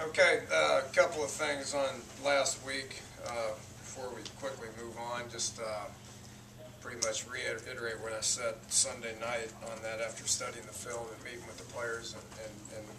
Okay, a couple of things on last week before we quickly move on. Just pretty much reiterate what I said Sunday night on that after studying the film and meeting with the players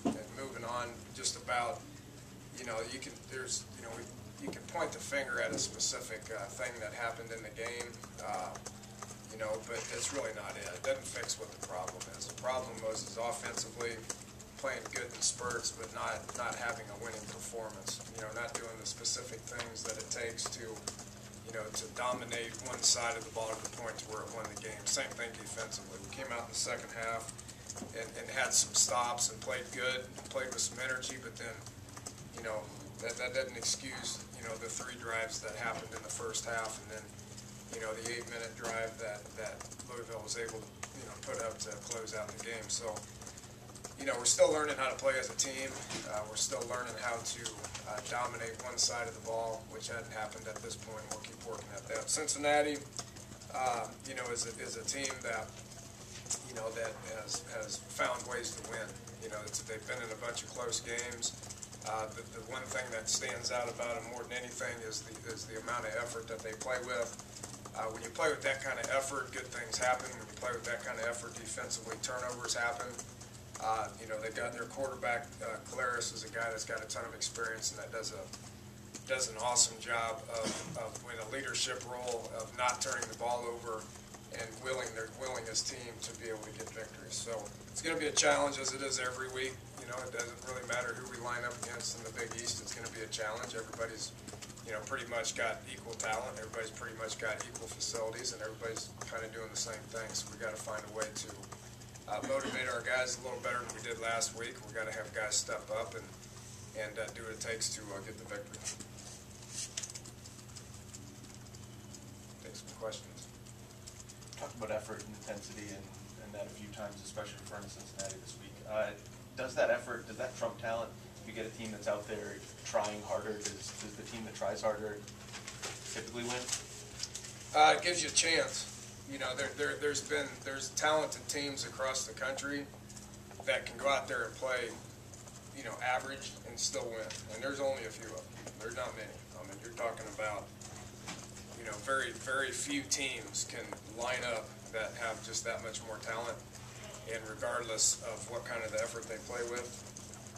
and moving on. Just about, you can point the finger at a specific thing that happened in the game, but it's really not it. It doesn't fix what the problem is. The problem was offensively playing good in spurts, but not having a winning performance. Not doing the specific things that it takes to dominate one side of the ball to the point to where it won the game. Same thing defensively. We came out in the second half and had some stops and played good, played with some energy, but then, that doesn't excuse, the 3 drives that happened in the first half, and then, the 8-minute drive that Louisville was able to, put up to close out the game. So, we're still learning how to play as a team. We're still learning how to dominate one side of the ball, which hadn't happened at this point. We'll keep working at that. Cincinnati, is a team that, that has found ways to win. They've been in a bunch of close games. The one thing that stands out about them more than anything is the amount of effort that they play with. When you play with that kind of effort, good things happen. When you play with that kind of effort defensively, turnovers happen. They got their quarterback, Claris, is a guy that's got a ton of experience and that does an awesome job of in a leadership role of not turning the ball over and willing his team to be able to get victories. So it's going to be a challenge, as it is every week. It doesn't really matter who we line up against in the Big East. It's going to be a challenge. Everybody's pretty much got equal talent. Everybody's pretty much got equal facilities, and everybody's kind of doing the same thing. So we got to find a way to motivate our guys a little better than we did last week. We got to have guys step up and do what it takes to get the victory. Take some questions. Talked about effort and intensity and that a few times, especially for Cincinnati this week. Does that trump talent? If you get a team that's out there trying harder, does the team that tries harder typically win? It gives you a chance. There's talented teams across the country that can go out there and play, average and still win. And there's only a few of them. There's not many. I mean, you're talking about, very, very few teams can line up that have just that much more talent. And regardless of what kind of effort they play with,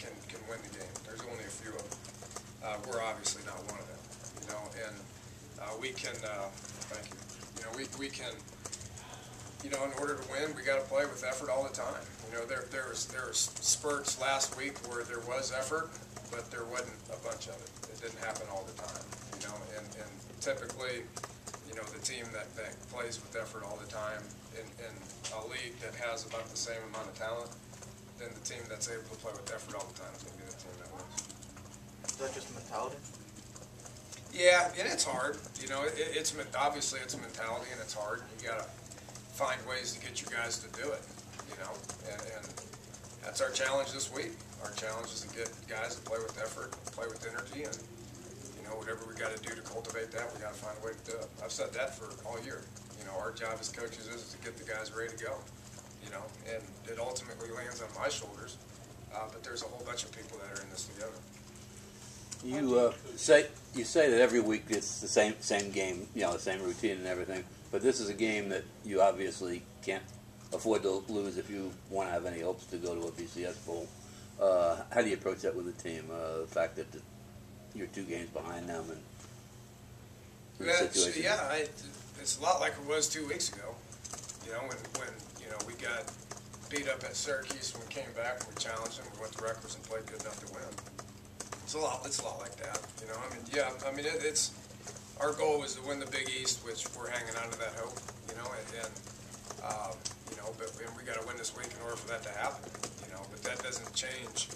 can win the game. There's only a few of them. We're obviously not one of them, and we can, thank you, we can, in order to win, we got to play with effort all the time. There was spurts last week where there was effort, but there wasn't a bunch of it. It didn't happen all the time, and typically, the team that plays with effort all the time in a league that has about the same amount of talent, then the team that's able to play with effort all the time is going to be the team that wins. Is that just mentality? Yeah, and it's hard. It's obviously it's a mentality and it's hard. You got to find ways to get your guys to do it. And that's our challenge this week. Our challenge is to get guys to play with effort, play with energy, and whatever we got to do to cultivate that, we got to find a way to do it. I've said that for all year. Our job as coaches is to get the guys ready to go. And it ultimately lands on my shoulders. But there's a whole bunch of people that are in this together. You say that every week it's the same game, the same routine and everything. But this is a game that you obviously can't afford to lose if you want to have any hopes to go to a BCS bowl. How do you approach that with the team? The fact that you're 2 games behind them and the situation. Yeah, it's a lot like it was 2 weeks ago. When we got beat up at Syracuse and we came back and we challenged them, we went to Rutgers and played good enough to win. It's a lot like that. It's our goal was to win the Big East, which we're hanging on to that hope. But we got to win this week in order for that to happen. But that doesn't change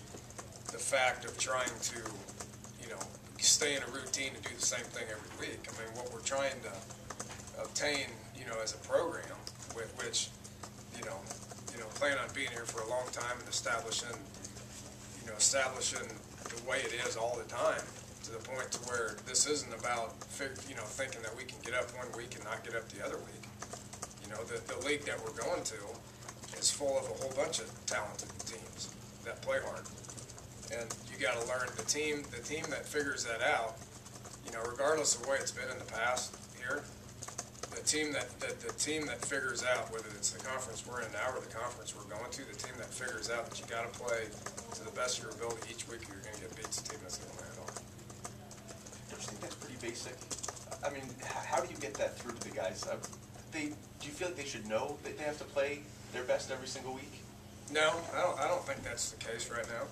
the fact of trying to, stay in a routine and do the same thing every week. What we're trying to obtain, as a program, which, plan on being here for a long time and establishing the way it is all the time, to the point to where this isn't about, thinking that we can get up one week and not get up the other week. The league that we're going to is full of a whole bunch of talented teams that play hard. And you got to learn the team that figures that out, regardless of the way it's been in the past here, the team that figures out, whether it's the conference we're in now or the conference we're going to, the team that figures out that you got to play to the best of your ability each week, you're going to get beat. The team that's going to land on. Don't you think that's pretty basic? I mean, how do you get that through to the guys? Do you feel like they should know that they have to play their best every single week? No, I don't think that's the case right now.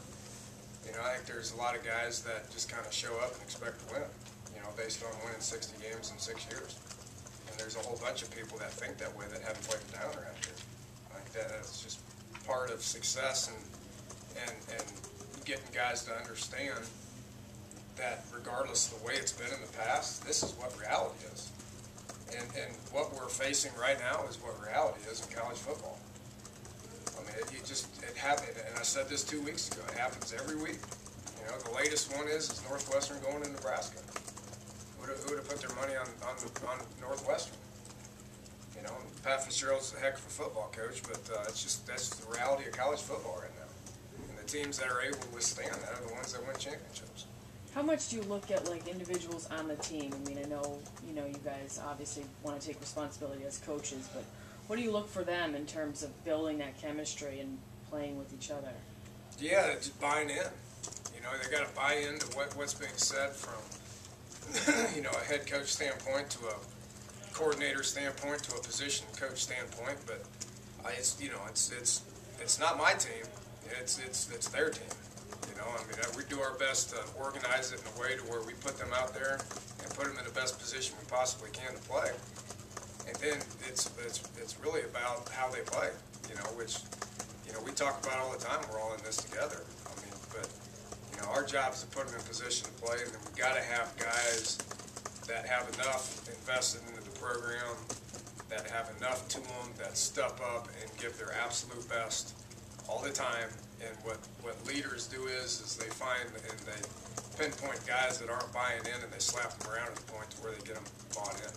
I think there's a lot of guys that just kind of show up and expect to win, based on winning 60 games in 6 years. And there's a whole bunch of people that think that way that haven't played it down around here. I think that's just part of success and getting guys to understand that regardless of the way it's been in the past, this is what reality is. And what we're facing right now is what reality is in college football. I mean, it happened, and I said this 2 weeks ago, it happens every week. The latest one is Northwestern going to Nebraska. Who would have put their money on Northwestern? Pat Fitzgerald's a heck of a football coach, but that's the reality of college football right now. And the teams that are able to withstand that are the ones that win championships. How much do you look at like individuals on the team? I mean, I know you guys obviously want to take responsibility as coaches, but what do you look for them in terms of building that chemistry and playing with each other? Yeah, just buying in. They got to buy into what's being said from a head coach standpoint to a coordinator standpoint to a position coach standpoint. But it's not my team. It's their team. We do our best to organize it in a way to where we put them out there and put them in the best position we possibly can to play. And then it's really about how they play, which we talk about all the time. We're all in this together. But our job is to put them in position to play, and then we've got to have guys that have enough invested into the program, that have enough to them, that step up and give their absolute best all the time. And what leaders do is they find and they pinpoint guys that aren't buying in, and they slap them around to the point to where they get them bought in.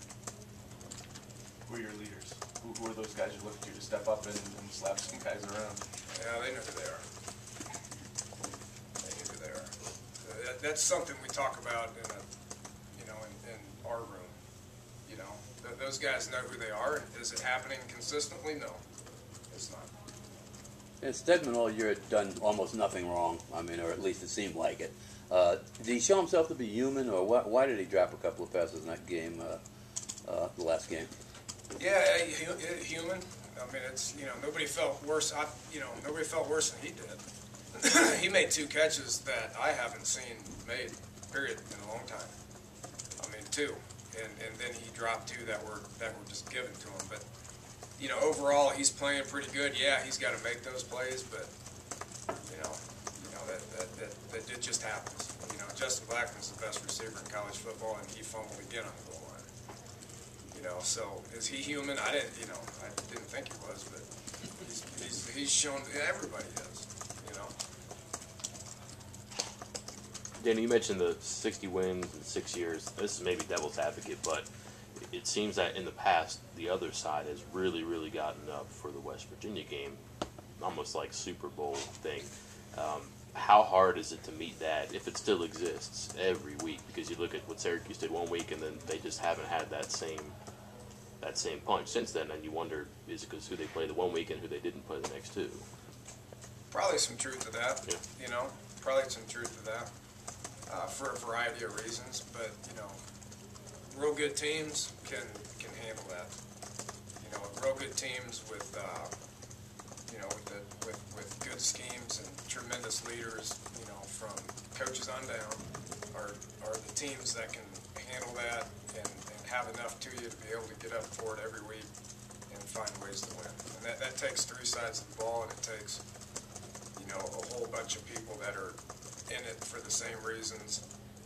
Who are your leaders? Who are those guys you look to step up and slap some guys around? Yeah, they know who they are. They know who they are. That's something we talk about in our room. Those guys know who they are. Is it happening consistently? No, it's not. And Stegman all year had done almost nothing wrong. I mean, or at least it seemed like it. Did he show himself to be human, or why did he drop a couple of passes in that game, the last game? Yeah, human. I mean, it's nobody felt worse. Nobody felt worse than he did. He made 2 catches that I haven't seen made, period, in a long time. I mean, 2, and then he dropped 2 that were just given to him. But overall, he's playing pretty good. Yeah, he's got to make those plays, but that it just happens. Justin Blackman's the best receiver in college football, and he fumbled again on the goal line. So is he human? I didn't think he was, but he's shown everybody is. Danny, you mentioned the 60 wins in 6 years. This is maybe devil's advocate, but it seems that in the past, the other side has really, really gotten up for the West Virginia game, almost like Super Bowl thing. How hard is it to meet that, if it still exists, every week? Because you look at what Syracuse did one week, and then they just haven't had that same punch since then, and you wonder, is it because who they played the one week and who they didn't play the next 2? Probably some truth to that. Yeah. Probably some truth to that. For a variety of reasons, but real good teams can handle that. Real good teams with with good schemes and tremendous leaders, from coaches on down, are the teams that can handle that and have enough to you to be able to get up for it every week and find ways to win. And that takes 3 sides of the ball, and it takes a whole bunch of people that are in it for the same reasons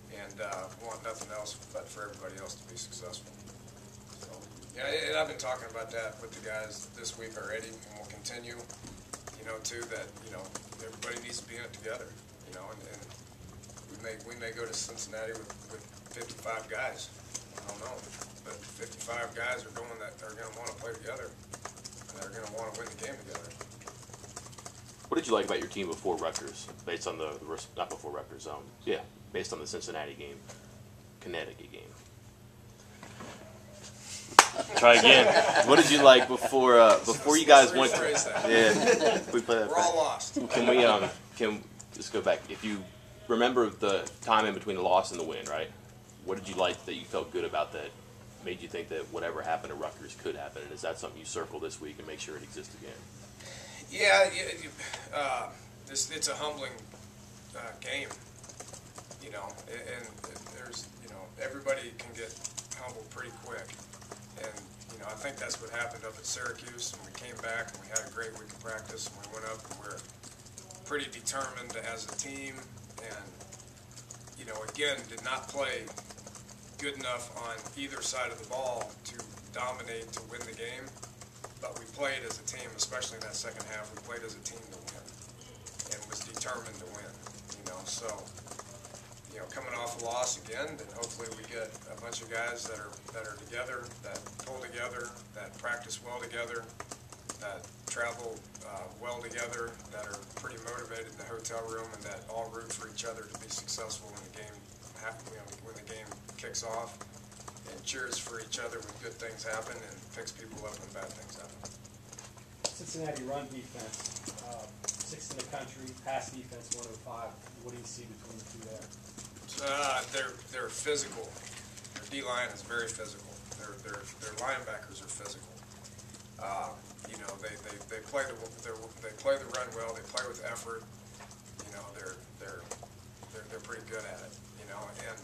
and want nothing else but for everybody else to be successful. So, yeah, and I've been talking about that with the guys this week already, and we'll continue, too, that, everybody needs to be in it together, and we may go to Cincinnati with 55 guys. I don't know, but 55 guys are going to want to play together, and they're going to want to win the game together. What did you like about your team before Rutgers, based on not before Rutgers, based on the Cincinnati game, Connecticut game? Try again. What did you like before you guys went? Yeah, we play that. We're all lost. Can just go back? If you remember the time in between the loss and the win, right? What did you like that you felt good about that made you think that whatever happened to Rutgers could happen? And is that something you circle this week and make sure it exists again? Yeah, it's a humbling game, you know, and there's, you know, everybody can get humbled pretty quick. And, you know, I think that's what happened up at Syracuse, and we came back and we had a great week of practice, and we went up and we're pretty determined as a team, and, you know, again, did not play good enough on either side of the ball to dominate, to win the game, but we played as a team, especially in that second half, we played as a team to win, and was determined to win, you know, so, you know, coming off a loss again, then hopefully we get a bunch of guys that are together, that pull together, that practice well together, that travel well together, that are pretty motivated in the hotel room, and that all root for each other to be successful when the game when the game kicks off, and cheers for each other when good things happen, and picks people up when bad things happen. Cincinnati run defense, sixth in the country, pass defense 105. What do you see between the two there? They're physical. Their D-line is very physical. Their linebackers are physical. You know, they play the run well. They play with effort. You know, they're pretty good at it. You know, and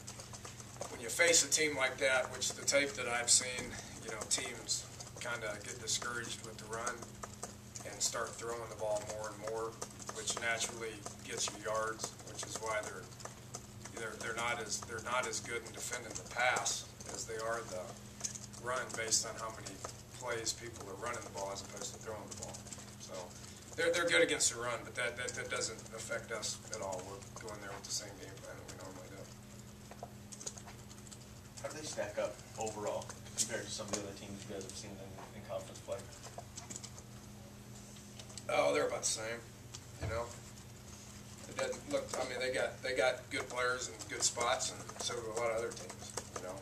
when you face a team like that, which the tape that I've seen, you know, teams kind of get discouraged with the run and start throwing the ball more and more, which naturally gets you yards, which is why they're not as good in defending the pass as they are the run, based on how many plays people are running the ball as opposed to throwing the ball. So they're good against the run, but that doesn't affect us at all. We're going there with the same game plan that we normally do. How do they stack up overall compared to some of the other teams you guys have seen in conference play? Oh, they're about the same. You know, it doesn't look. I mean, they got good players and good spots, and so do a lot of other teams. You know,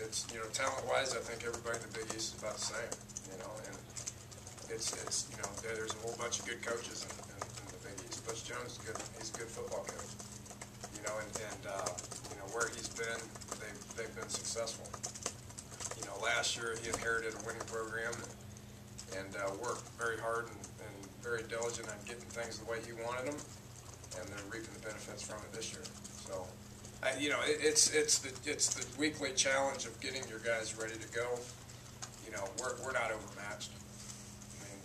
it's, you know, talent-wise, I think everybody in the Big East is about the same. You know, and it's you know, there's a whole bunch of good coaches in the Big East. Butch Jones is good. He's a good football coach. You know, and you know where he's been, they've been successful. You know, last year he inherited a winning program and worked very hard and very diligent on getting things the way he wanted them, and they're reaping the benefits from it this year. So, you know, it's the weekly challenge of getting your guys ready to go. You know, we're not overmatched. I mean,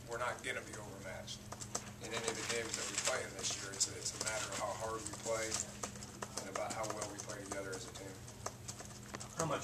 we're not going to be overmatched in any of the games that we play in this year.